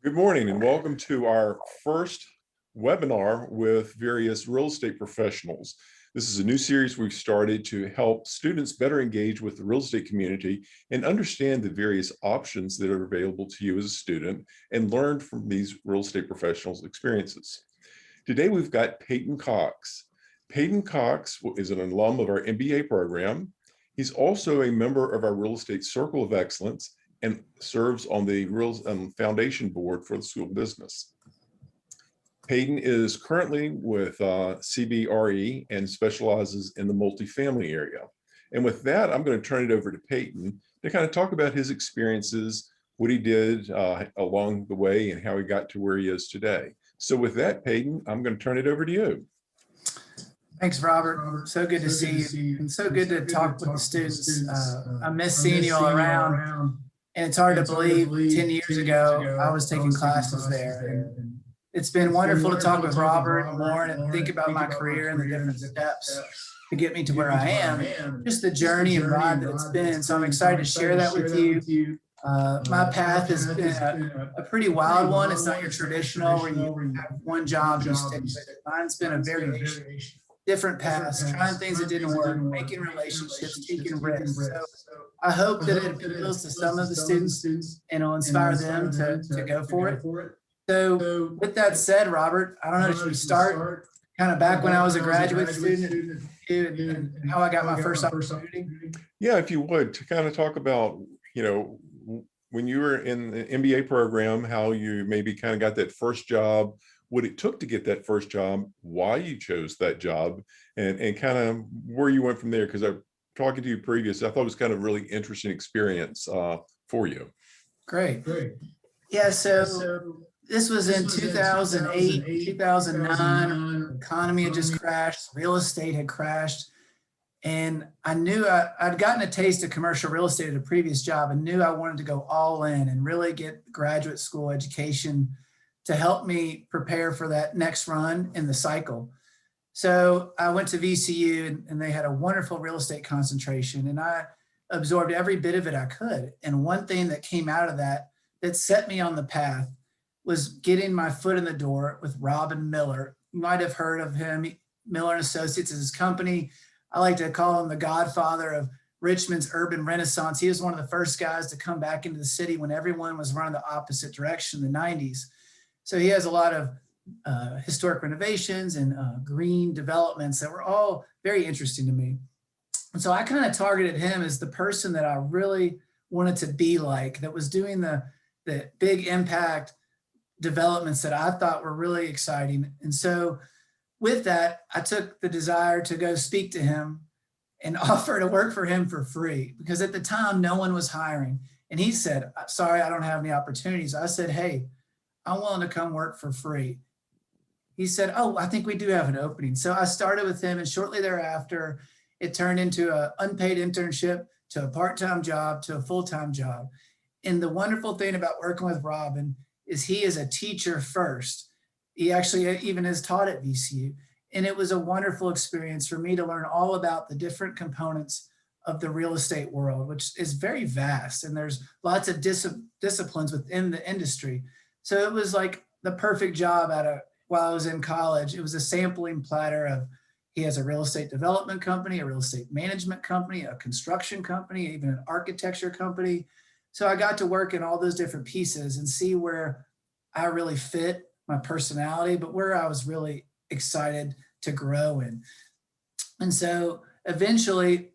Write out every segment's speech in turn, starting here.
Good morning and welcome to our first webinar with various real estate professionals. This is a new series we've started to help students better engage with the real estate community and understand the various options that are available to you as a student and learn from these real estate professionals' experiences. Today we've got Peyton Cox. Peyton Cox is an alum of our MBA program. He's also a member of our Real Estate Circle of Excellence and serves on the foundation board for the School of Business. Peyton is currently with KRE and specializes in the multifamily area. And with that, I'm going to turn it over to Peyton to kind of talk about his experiences, what he did along the way, and how he got to where he is today. So with that, Peyton, I'm going to turn it over to you. Thanks, Robert. So good to see you, and so good to talk with the students. I miss seeing you all around. And it's hard to believe 10 years ago, I was taking classes there. And it's been wonderful to talk with Robert and Warren and think about my career and the different steps to get me to where I am, just the journey and ride that it's been. So I'm excited to share that with you. My path has been a pretty wild one. It's not your traditional where you have one job you stick with. Mine's been a variation. Different paths, trying things that didn't work, making relationships, taking risks. So I hope that it appeals to some of the students and will inspire them to go for it. So with that said, Robert, I don't know, should we start kind of back when I was a graduate student and how I got my first opportunity? Yeah, if you would, to kind of talk about, when you were in the MBA program, how you maybe kind of got that first job, what it took to get that first job, why you chose that job, and kind of where you went from there. Because I'm talking to you previous, I thought it was kind of really interesting experience for you. Great. Yeah, so this was in 2008, 2009. The economy had just crashed, real estate had crashed. And I knew I'd gotten a taste of commercial real estate at a previous job and knew I wanted to go all in and really get graduate school education to help me prepare for that next run in the cycle. So I went to VCU and they had a wonderful real estate concentration and I absorbed every bit of it I could. And one thing that came out of that set me on the path was getting my foot in the door with Robin Miller. You might have heard of him. Miller & Associates is his company. I like to call him the godfather of Richmond's urban renaissance. He was one of the first guys to come back into the city when everyone was running the opposite direction in the 90s. So he has a lot of historic renovations and green developments that were all very interesting to me. And so I kind of targeted him as the person that I really wanted to be like, that was doing the big impact developments that I thought were really exciting. And so with that, I took the desire to go speak to him and offer to work for him for free, because at the time, no one was hiring. And he said, sorry, I don't have any opportunities. I said, hey, I'm willing to come work for free. He said, oh, I think we do have an opening. So I started with him, and shortly thereafter, it turned into an unpaid internship to a part-time job to a full-time job. And the wonderful thing about working with Robin is he is a teacher first. He actually even is taught at VCU. And it was a wonderful experience for me to learn all about the different components of the real estate world, which is very vast. And there's lots of disciplines within the industry. So it was like the perfect job while I was in college. It was a sampling platter of, he has a real estate development company, a real estate management company, a construction company, even an architecture company. So I got to work in all those different pieces and see where I really fit my personality, but where I was really excited to grow in. And so eventually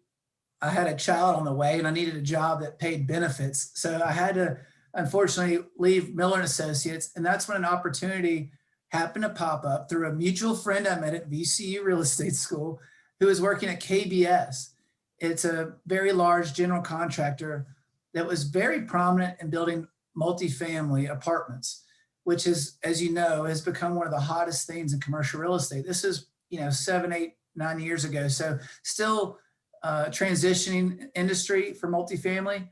I had a child on the way and I needed a job that paid benefits. So I had to, unfortunately, leave Miller & Associates. And that's when an opportunity happened to pop up through a mutual friend I met at VCU Real Estate School who was working at KBS. It's a very large general contractor that was very prominent in building multifamily apartments, which is, as you know, has become one of the hottest things in commercial real estate. This is, 7, 8, 9 years ago. So still transitioning industry for multifamily.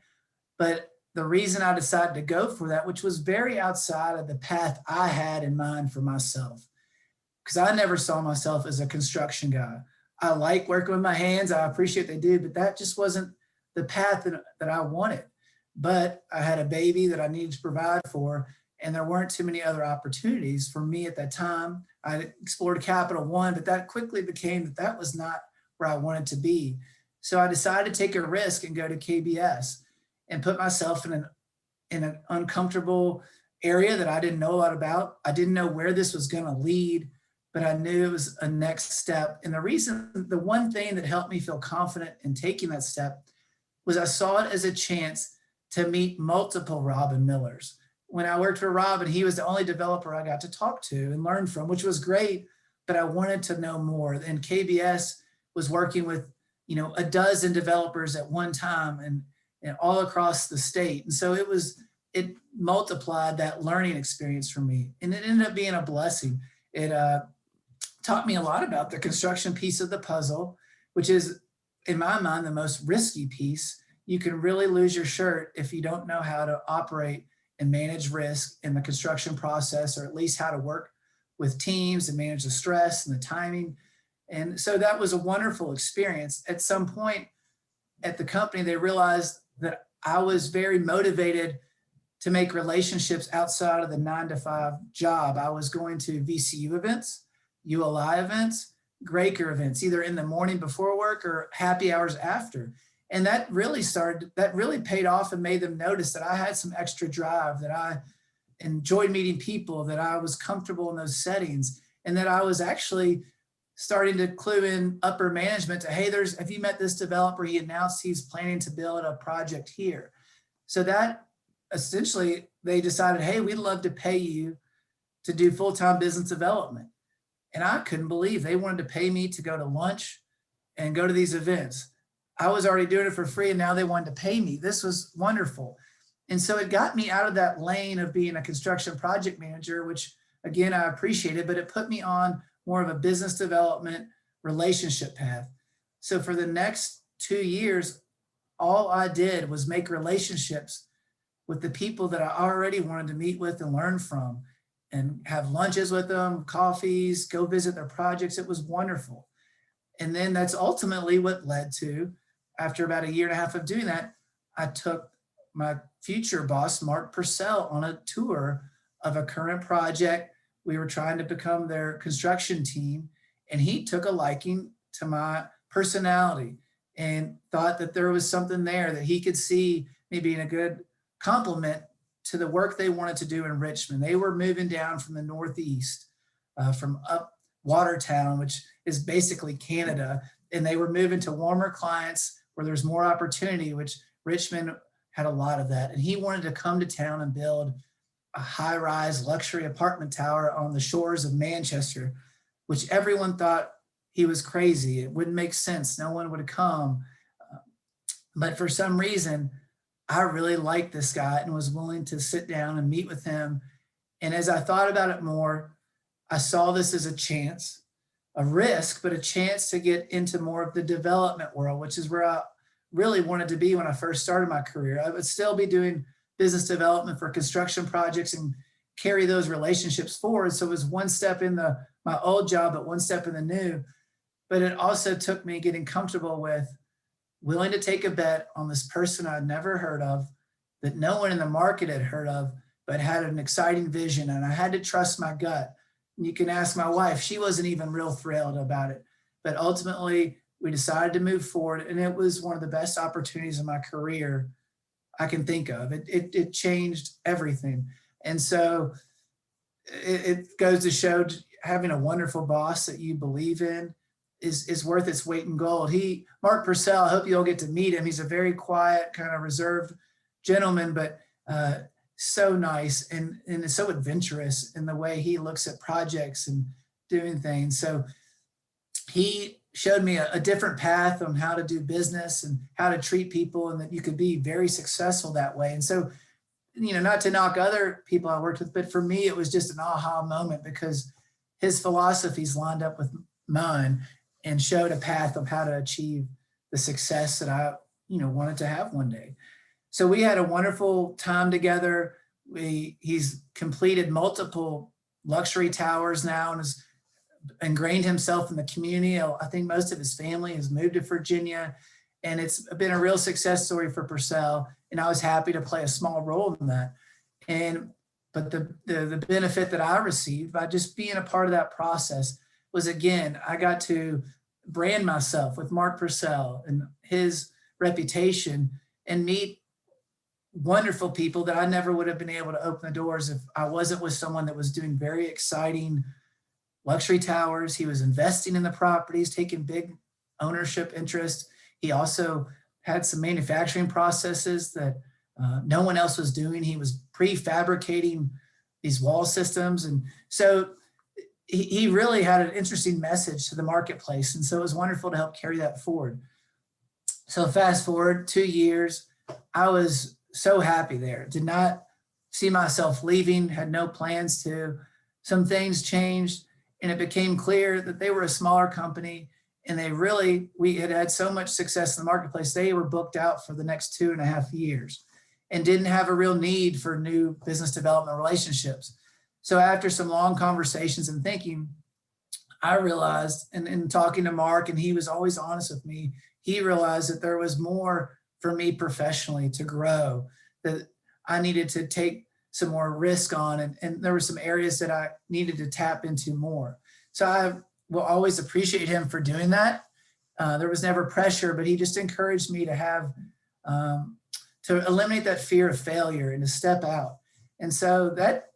But the reason I decided to go for that, which was very outside of the path I had in mind for myself, because I never saw myself as a construction guy. I like working with my hands. I appreciate they do, but that just wasn't the path that I wanted. But I had a baby that I needed to provide for. and there weren't too many other opportunities for me at that time. I explored Capital One, but that quickly became that was not where I wanted to be. So I decided to take a risk and go to KBS and put myself in an uncomfortable area that I didn't know a lot about. I didn't know where this was going to lead, but I knew it was a next step. And the one thing that helped me feel confident in taking that step was I saw it as a chance to meet multiple Robin Millers. When I worked for Robin, he was the only developer I got to talk to and learn from, which was great, but I wanted to know more. And KBS was working with, a dozen developers at one time and all across the state. And so it multiplied that learning experience for me. And it ended up being a blessing. It taught me a lot about the construction piece of the puzzle, which is, in my mind, the most risky piece. You can really lose your shirt if you don't know how to operate and manage risk in the construction process, or at least how to work with teams and manage the stress and the timing. And so that was a wonderful experience. At some point at the company, they realized that I was very motivated to make relationships outside of the 9-to-5 job. I was going to VCU events, ULI events, Graker events, either in the morning before work or happy hours after. And that really paid off and made them notice that I had some extra drive, that I enjoyed meeting people, that I was comfortable in those settings, and that I was actually starting to clue in upper management to, hey, have you met this developer? He announced he's planning to build a project here. So that essentially they decided, hey, we'd love to pay you to do full-time business development. And I couldn't believe they wanted to pay me to go to lunch and go to these events. I was already doing it for free, and now they wanted to pay me. This was wonderful. And so it got me out of that lane of being a construction project manager, which again, I appreciated, but it put me on more of a business development relationship path. So for the next 2 years, all I did was make relationships with the people that I already wanted to meet with and learn from, and have lunches with them, coffees, go visit their projects. It was wonderful. And then that's ultimately what led to, after about a year and a half of doing that, I took my future boss, Mark Purcell, on a tour of a current project. We were trying to become their construction team, and he took a liking to my personality and thought that there was something there that he could see me being a good complement to the work they wanted to do in Richmond. They were moving down from the Northeast, from up Watertown, which is basically Canada, and they were moving to warmer clients where there's more opportunity, which Richmond had a lot of that. And he wanted to come to town and build a high-rise luxury apartment tower on the shores of Manchester, which everyone thought he was crazy. It wouldn't make sense. No one would come. But for some reason, I really liked this guy and was willing to sit down and meet with him. And as I thought about it more, I saw this as a chance, a risk, but a chance to get into more of the development world, which is where I really wanted to be when I first started my career. I would still be doing business development for construction projects and carry those relationships forward. So it was one step in my old job, but one step in the new. But it also took me getting comfortable with willing to take a bet on this person I'd never heard of, that no one in the market had heard of, but had an exciting vision. And I had to trust my gut. And you can ask my wife, she wasn't even real thrilled about it. But ultimately, we decided to move forward. And it was one of the best opportunities in my career I can think of. It changed everything. And so it goes to show, having a wonderful boss that you believe in is worth its weight in gold. Mark Purcell, I hope you all get to meet him. He's a very quiet, kind of reserved gentleman, but so nice and so adventurous in the way he looks at projects and doing things. So he showed me a different path on how to do business and how to treat people, and that you could be very successful that way. And so, not to knock other people I worked with, but for me, it was just an aha moment, because his philosophies lined up with mine and showed a path of how to achieve the success that I, wanted to have one day. So we had a wonderful time together. He's completed multiple luxury towers now and has ingrained himself in the community. I think most of his family has moved to Virginia, and it's been a real success story for Purcell. And I was happy to play a small role in that. And But the benefit that I received by just being a part of that process was, again, I got to brand myself with Mark Purcell and his reputation and meet wonderful people that I never would have been able to open the doors if I wasn't with someone that was doing very exciting luxury towers. He was investing in the properties, taking big ownership interest. He also had some manufacturing processes that no one else was doing. He was prefabricating these wall systems. And so he really had an interesting message to the marketplace. And so it was wonderful to help carry that forward. So fast forward 2 years, I was so happy there. Did not see myself leaving, had no plans to. Some things changed, and it became clear that they were a smaller company, and we had had so much success in the marketplace, they were booked out for the next 2.5 years and didn't have a real need for new business development relationships. So after some long conversations and thinking, I realized, and in talking to Mark, and he was always honest with me, he realized that there was more for me professionally to grow, that I needed to take some more risk on, and there were some areas that I needed to tap into more. So I will always appreciate him for doing that. There was never pressure, but he just encouraged me to have, to eliminate that fear of failure and to step out. And so that,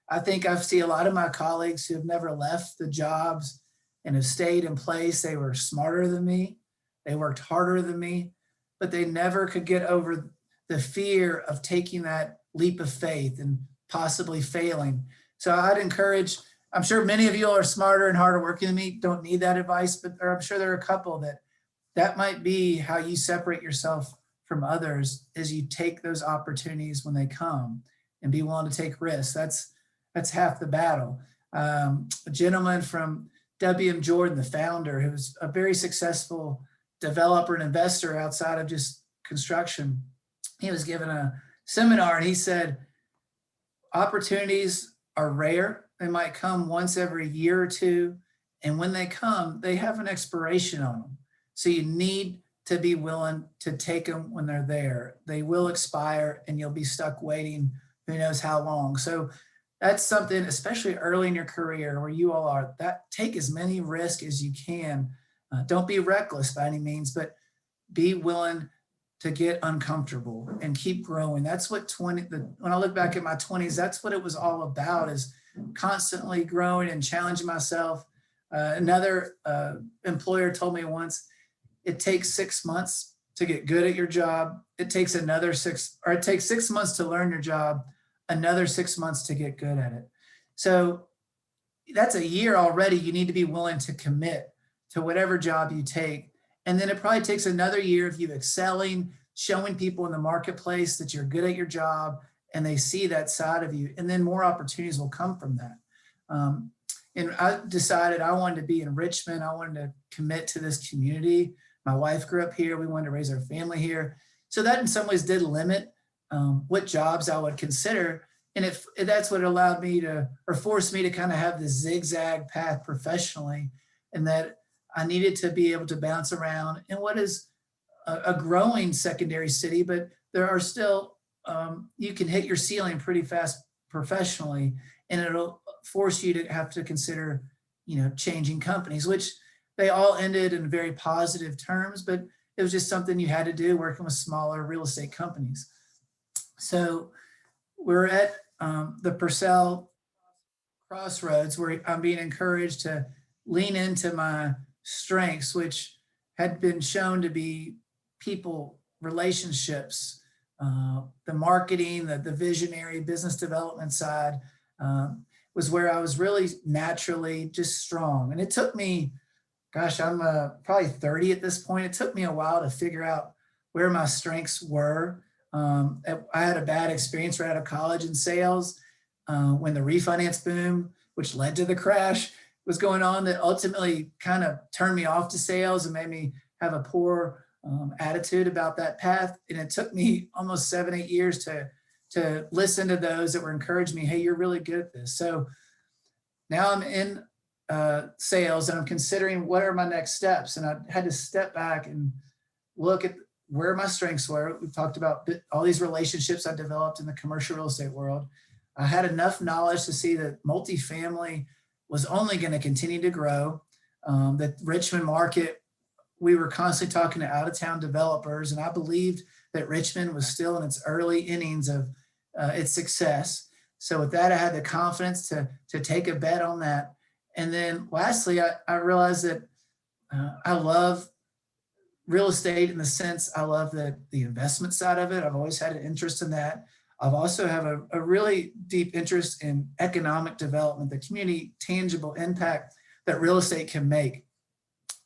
I think I see a lot of my colleagues who have never left the jobs and have stayed in place. They were smarter than me. They worked harder than me, but they never could get over the fear of taking that leap of faith and possibly failing. So I'd encourage, I'm sure many of you are smarter and harder working than me, don't need that advice, but I'm sure there are a couple that might be how you separate yourself from others, is you take those opportunities when they come and be willing to take risks. That's half the battle. A gentleman from W.M. Jordan, the founder, who's a very successful developer and investor outside of just construction, he was given a seminar and he said, opportunities are rare. They might come once every year or two. And when they come, they have an expiration on them. So you need to be willing to take them when they're there. They will expire and you'll be stuck waiting who knows how long. So that's something, especially early in your career where you all are, that take as many risks as you can. Don't be reckless by any means, but be willing to get uncomfortable and keep growing. That's what when I look back at my 20s, that's what it was all about, is constantly growing and challenging myself. Another employer told me once, it takes 6 months to get good at your job. It takes 6 months to learn your job, another 6 months to get good at it. So that's a year already. You need to be willing to commit to whatever job you take. And then it probably takes another year of you excelling, showing people in the marketplace that you're good at your job and they see that side of you. And then more opportunities will come from that. And I decided I wanted to be in Richmond. I wanted to commit to this community. My wife grew up here. We wanted to raise our family here. So that in some ways did limit what jobs I would consider. And if that's what allowed me to, or forced me to kind of have this zigzag path professionally, and that I needed to be able to bounce around in what is a growing secondary city, but there are still, you can hit your ceiling pretty fast professionally, and it'll force you to have to consider, changing companies, which they all ended in very positive terms, but it was just something you had to do working with smaller real estate companies. So we're at the Purcell crossroads where I'm being encouraged to lean into my strengths, which had been shown to be people, relationships, the marketing, the visionary business development side was where I was really naturally just strong. And it took me, gosh, I'm probably 30 at this point. It took me a while to figure out where my strengths were. I had a bad experience right out of college in sales when the refinance boom, which led to the crash, was going on, that ultimately kind of turned me off to sales and made me have a poor attitude about that path. And it took me almost 7-8 years to listen to those that were encouraging me, hey, you're really good at this. So now I'm in sales and I'm considering what are my next steps. And I had to step back and look at where my strengths were. We've talked about all these relationships I developed in the commercial real estate world. I had enough knowledge to see that multifamily was only going to continue to grow. That Richmond market, we were constantly talking to out-of-town developers, and I believed that Richmond was still in its early innings of its success. So with that, I had the confidence to take a bet on that. And then lastly, I realized that I love real estate in the sense I love the investment side of it. I've always had an interest in that. I've also have a really deep interest in economic development, the community tangible impact that real estate can make.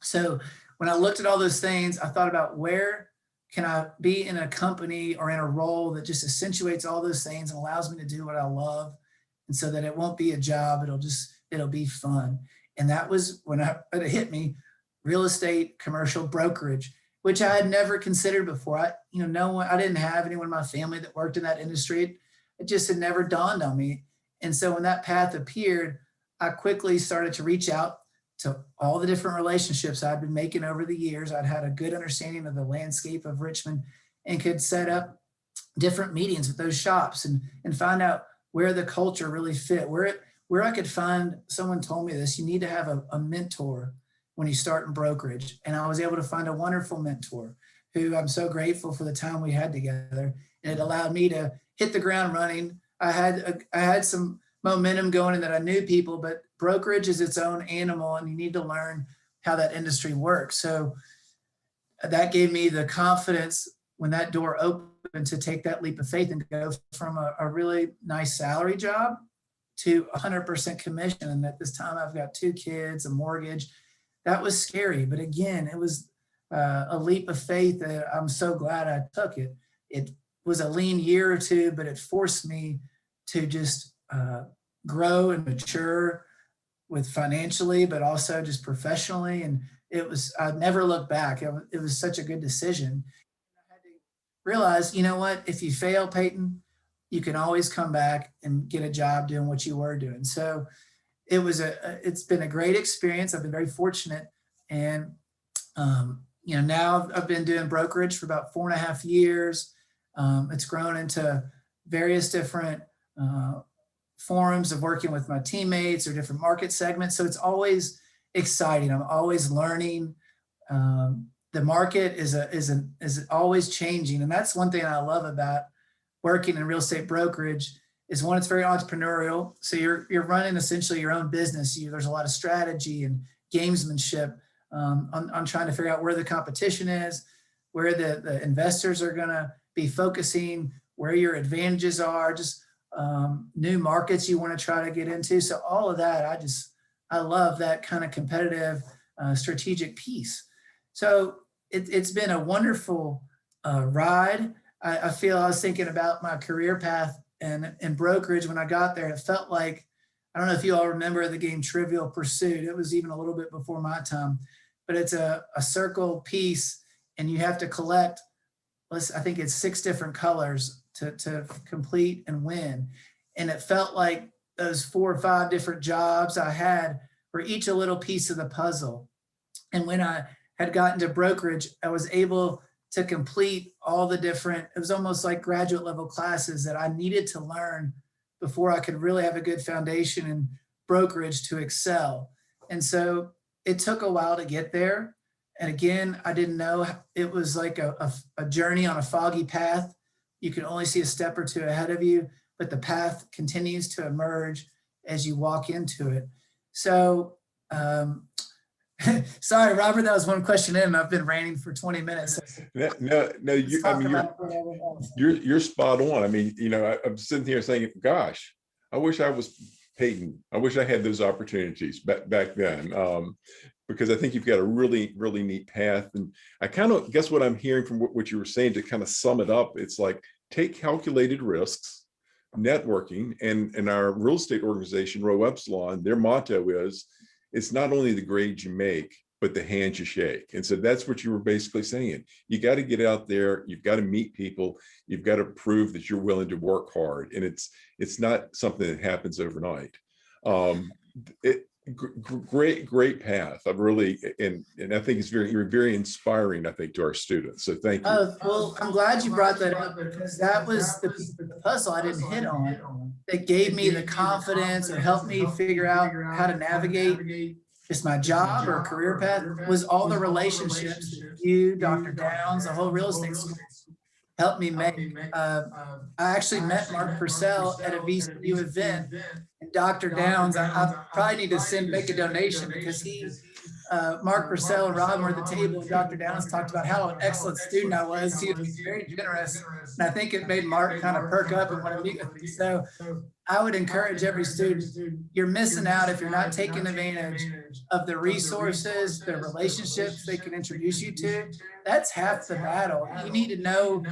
So when I looked at all those things, I thought about where can I be in a company or in a role that just accentuates all those things and allows me to do what I love. And so that it won't be a job, it'll be fun. And that was when it hit me, real estate, commercial brokerage, which I had never considered before. I didn't have anyone in my family that worked in that industry. It just had never dawned on me. And so when that path appeared, I quickly started to reach out to all the different relationships I'd been making over the years. I'd had a good understanding of the landscape of Richmond and could set up different meetings with those shops and find out where the culture really fit, where I could find, someone told me this, you need to have a mentor when you start in brokerage. And I was able to find a wonderful mentor who I'm so grateful for the time we had together. And it allowed me to hit the ground running. I had some momentum going in that I knew people, but brokerage is its own animal and you need to learn how that industry works. So that gave me the confidence when that door opened to take that leap of faith and go from a really nice salary job to 100% commission. And at this time I've got 2 kids, a mortgage. That was scary, but again, it was a leap of faith that I'm so glad I took it. It was a lean year or two, but it forced me to just grow and mature with financially, but also just professionally. And I'd never look back. It was such a good decision. I had to realize, you know what, if you fail, Peyton, you can always come back and get a job doing what you were doing. So it's been a great experience. I've been very fortunate. And, now I've been doing brokerage for about 4.5 years. It's grown into various different forums of working with my teammates or different market segments. So it's always exciting. I'm always learning. The market is always changing. And that's one thing I love about working in real estate brokerage is one, it's very entrepreneurial. So you're running essentially your own business. There's a lot of strategy and gamesmanship on trying to figure out where the competition is, where the investors are going to be focusing, where your advantages are, just new markets you want to try to get into. So all of that, I love that kind of competitive strategic piece. So it's been a wonderful ride. I feel I was thinking about my career path and in brokerage when I got there. It felt like, I don't know if you all remember the game Trivial Pursuit. It was even a little bit before my time, but it's a circle piece and you have to collect, I think it's 6 different colors to complete and win. And it felt like those 4 or 5 different jobs I had were each a little piece of the puzzle. And when I had gotten to brokerage, I was able to complete all the different, it was almost like graduate level classes that I needed to learn before I could really have a good foundation in brokerage to excel. And so it took a while to get there. And again, I didn't know, it was like a journey on a foggy path. You can only see a step or 2 ahead of you, but the path continues to emerge as you walk into it. So, sorry, Robert, that was one question in, and I've been ranting for 20 minutes. No, you're spot on. I mean, I'm sitting here saying, gosh, I wish I was Peyton. I wish I had those opportunities back then, because I think you've got a really, really neat path. And I kind of guess what I'm hearing from what you were saying, to kind of sum it up, it's like, take calculated risks, networking, and our real estate organization, Row Epsilon, their motto is, it's not only the grades you make, but the hands you shake. And so that's what you were basically saying. You got to get out there, you've got to meet people, you've got to prove that you're willing to work hard. And it's not something that happens overnight. Great path. I'm really, and I think you're very inspiring, I think, to our students. So thank you. Well, I'm glad you brought that up because that was the piece of the puzzle I didn't hit on that gave me the confidence or helped me figure out how to navigate just my job or career path was all the relationships that you, Dr. Downs, the whole real estate school helped me make. I actually met Mark Purcell at a VCU event, and Dr. Downs, I probably need to make a donation because Mark Purcell and Rob were at the table, and Dr. Downs talked about how an excellent student I was. He was very generous, and I think it made Mark kind of perk up and want to meet with me. So I would encourage every student, you're missing out if you're not taking advantage of the resources, the relationships they can introduce you to. That's half the battle. You need to know,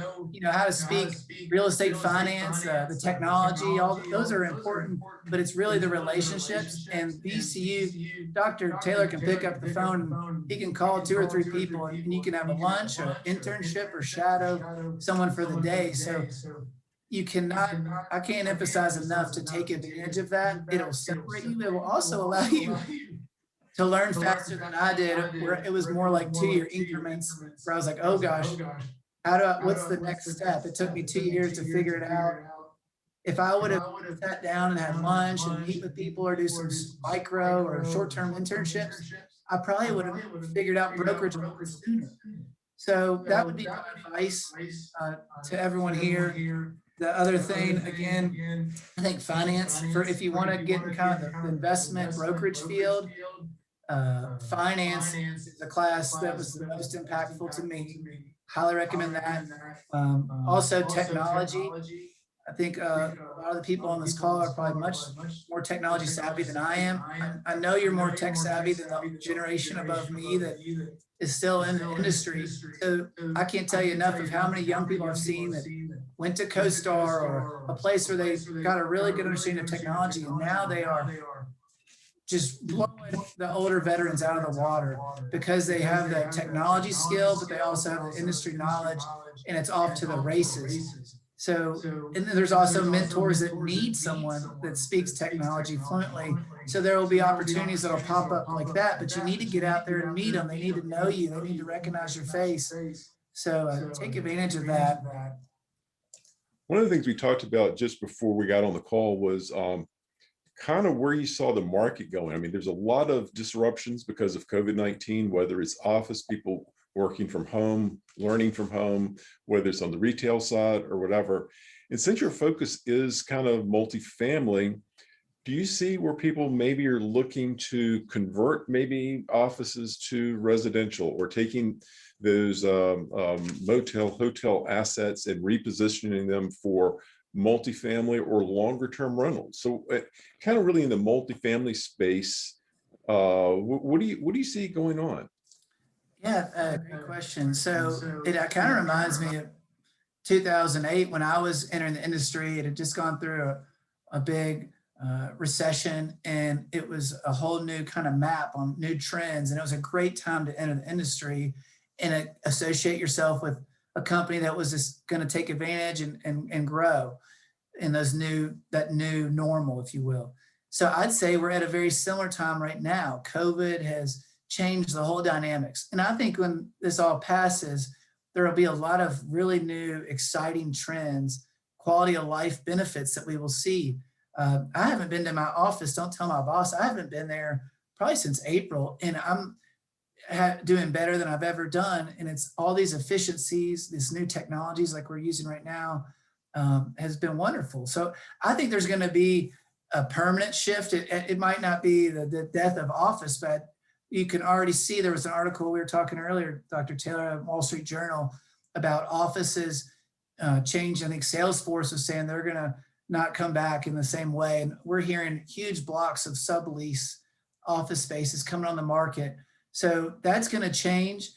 how to speak real estate finance, the technology, all those are important, but it's really the relationships. And VCU, Dr. Taylor can pick up the phone, he can call 2 or 3 people, and you can have a lunch or internship or shadow someone for the day. So you cannot, I can't emphasize enough to take advantage of that. It'll separate you. It will also allow you to learn faster than I did, where it was more like 2-year increments where I was like, oh gosh, what's the next step? It took me 2 years to figure it out. If I would have sat down and had lunch and meet with people or do some micro or short-term internships, I probably would have figured out brokerage sooner. So that would be my advice to everyone here. The other thing, again, I think finance, if you want to get in kind of the investment brokerage field, finance is a class that was the most impactful to me. Highly recommend that. Also technology. I think a lot of the people on this call are probably much more technology savvy than I am. I know you're more tech savvy than the generation above me that is still in the industry. So I can't tell you enough of how many young people I've seen that went to CoStar or a place where they got a really good understanding of technology, and now they are just blowing the older veterans out of the water because they have the technology skill, but they also have the industry knowledge, and it's off to the races. So, and then there's also mentors that need someone that speaks technology fluently. So there will be opportunities that will pop up like that, but you need to get out there and meet them. They need to know you. They need to recognize your face. So take advantage of that. One of the things we talked about just before we got on the call was kind of where you saw the market going. I mean, there's a lot of disruptions because of COVID-19, whether it's office people working from home, learning from home, whether it's on the retail side or whatever. And since your focus is kind of multifamily, do you see where people maybe are looking to convert maybe offices to residential, or taking those motel, hotel assets and repositioning them for multifamily or longer term rentals? So kind of really in the multifamily space, what do you see going on? Yeah, great question. So it kind of reminds me of 2008 when I was entering the industry. It had just gone through a big recession, and it was a whole new kind of map on new trends. And it was a great time to enter the industry and associate yourself with a company that was just going to take advantage and grow in that new normal, if you will. So I'd say we're at a very similar time right now. COVID has changed the whole dynamics. And I think when this all passes, there will be a lot of really new, exciting trends, quality of life benefits that we will see. I haven't been to my office. Don't tell my boss. I haven't been there probably since April, and I'm doing better than I've ever done. And it's all these efficiencies, these new technologies like we're using right now, has been wonderful. So I think there's going to be a permanent shift. It might not be the death of office, but you can already see there was an article we were talking earlier, Dr. Taylor, at Wall Street Journal, about offices change. I think Salesforce is saying they're going to not come back in the same way. And we're hearing huge blocks of sublease office spaces coming on the market. So that's going to change.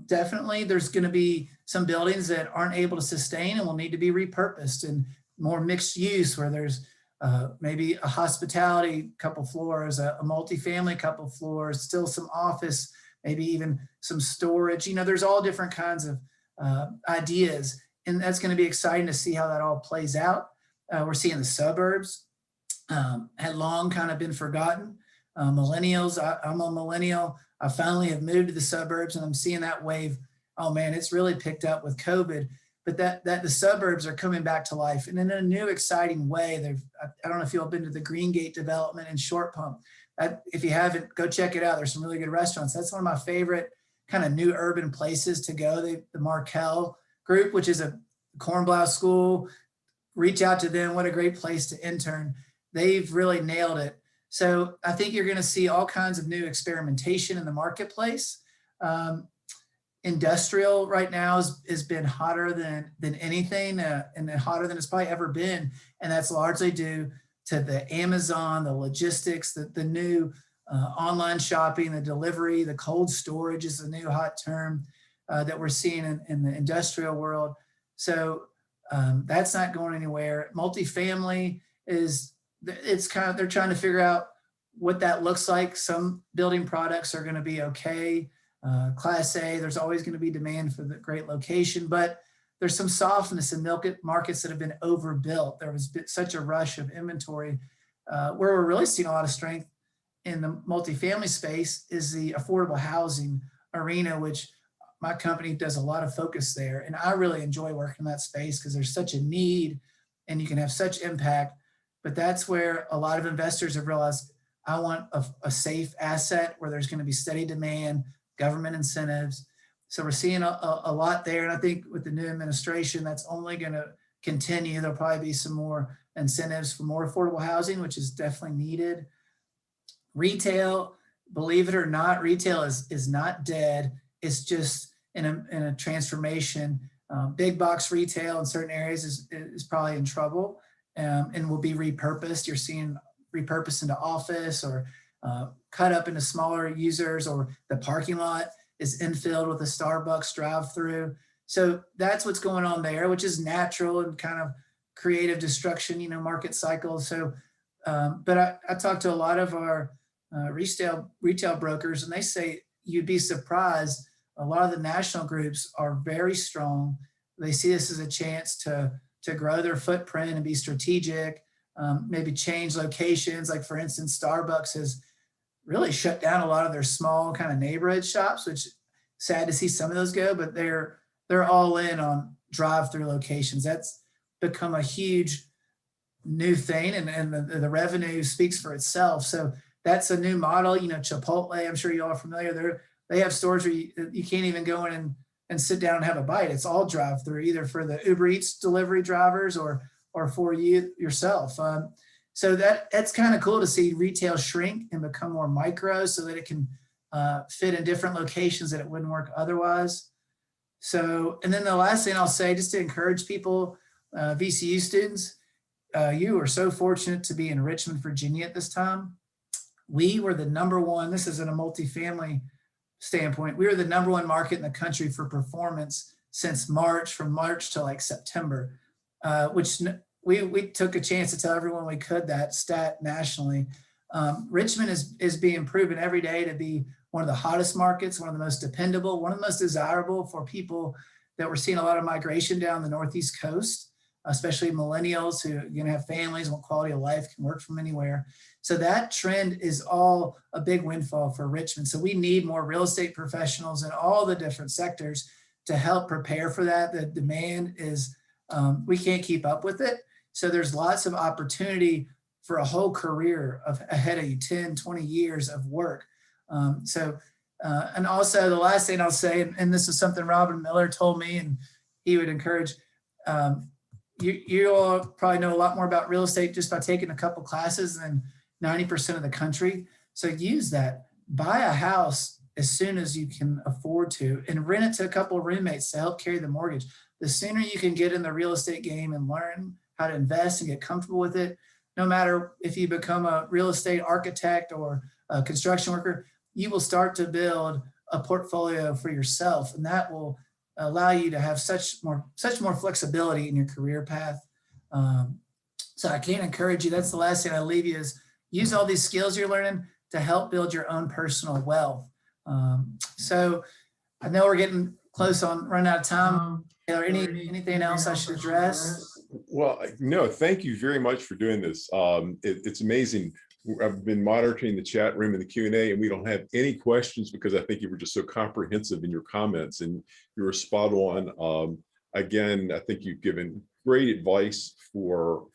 Definitely, there's going to be some buildings that aren't able to sustain and will need to be repurposed and more mixed use, where there's maybe a hospitality couple floors, a multifamily couple floors, still some office, maybe even some storage. There's all different kinds of ideas, and that's going to be exciting to see how that all plays out. We're seeing the suburbs had long kind of been forgotten. Millennials, I'm a millennial. I finally have moved to the suburbs and I'm seeing that wave. Oh man, it's really picked up with COVID, but that the suburbs are coming back to life and in a new exciting way. I don't know if you've been to the Green Gate development in Short Pump. If you haven't, go check it out. There's some really good restaurants. That's one of my favorite kind of new urban places to go. The Markel group, which is a Cornblau school, reach out to them. What a great place to intern. They've really nailed it. So I think you're going to see all kinds of new experimentation in the marketplace. Industrial right now has been hotter than anything, and hotter than it's probably ever been. And that's largely due to the Amazon, the logistics, the new online shopping, the delivery, the cold storage is the new hot term that we're seeing in the industrial world. So that's not going anywhere. Multifamily they're trying to figure out what that looks like. Some building products are going to be okay. Class A, there's always going to be demand for the great location, but there's some softness in markets that have been overbuilt. There was such a rush of inventory. Where we're really seeing a lot of strength in the multifamily space is the affordable housing arena, which my company does a lot of focus there. And I really enjoy working in that space because there's such a need and you can have such impact. But that's where a lot of investors have realized, I want a safe asset where there's going to be steady demand, government incentives. So we're seeing a lot there. And I think with the new administration, that's only going to continue. There'll probably be some more incentives for more affordable housing, which is definitely needed. Retail, believe it or not, retail is not dead. It's just in a transformation. Big box retail in certain areas is probably in trouble and will be repurposed. You're seeing repurposed into office or cut up into smaller users, or the parking lot is infilled with a Starbucks drive-through. So that's what's going on there, which is natural and kind of creative destruction, market cycles. So, but I talked to a lot of our retail brokers, and they say you'd be surprised. A lot of the national groups are very strong. They see this as a chance to grow their footprint and be strategic, maybe change locations. Like for instance, Starbucks has really shut down a lot of their small kind of neighborhood shops, which sad to see some of those go, but they're all in on drive-through locations. That's become a huge new thing, and the revenue speaks for itself. So that's a new model. Chipotle, I'm sure you all are familiar. They have stores where you can't even go in and sit down and have a bite. It's all drive-through, either for the Uber Eats delivery drivers or for you yourself. So that's kind of cool to see retail shrink and become more micro so that it can fit in different locations that it wouldn't work otherwise. So, and then the last thing I'll say, just to encourage people, VCU students, you are so fortunate to be in Richmond, Virginia at this time. We were the #1, this is in a multifamily standpoint, we were the #1 market in the country for performance since March, from March to like September, which we took a chance to tell everyone we could that stat nationally. Richmond is being proven every day to be one of the hottest markets, one of the most dependable, one of the most desirable for people that we're seeing a lot of migration down the Northeast coast, especially millennials who are going to have families, want quality of life, can work from anywhere. So that trend is all a big windfall for Richmond. So we need more real estate professionals in all the different sectors to help prepare for that. The demand is, we can't keep up with it. So there's lots of opportunity for a whole career ahead of you, 10, 20 years of work. And also the last thing I'll say, and this is something Robin Miller told me, and he would encourage, you all probably know a lot more about real estate just by taking a couple classes than 90% of the country. So use that, buy a house as soon as you can afford to, and rent it to a couple of roommates to help carry the mortgage. The sooner you can get in the real estate game and learn how to invest and get comfortable with it, no matter if you become a real estate architect or a construction worker, you will start to build a portfolio for yourself, and that will allow you to have such more flexibility in your career path. So I can't encourage you. That's the last thing I leave you is use all these skills you're learning to help build your own personal wealth. So I know we're getting close on running out of time. Are there anything else I should address? Well, no, thank you very much for doing this. It's amazing I've been monitoring the chat room and the Q&A, and we don't have any questions because I think you were just so comprehensive in your comments and you were spot on. Again, I think you've given great advice for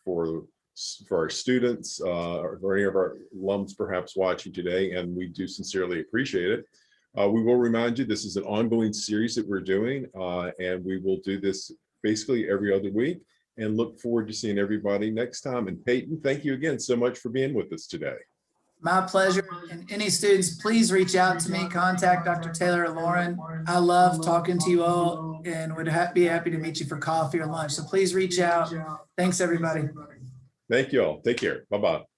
our students or any of our alums perhaps watching today, and we do sincerely appreciate it. We will remind you this is an ongoing series that we're doing, and we will do this basically every other week, and look forward to seeing everybody next time. And Peyton, thank you again so much for being with us today. My pleasure. And any students, please reach out to me, contact Dr. Taylor or Lauren. I love talking to you all and would be happy to meet you for coffee or lunch. So please reach out. Thanks, everybody. Thank you all. Take care. Bye-bye.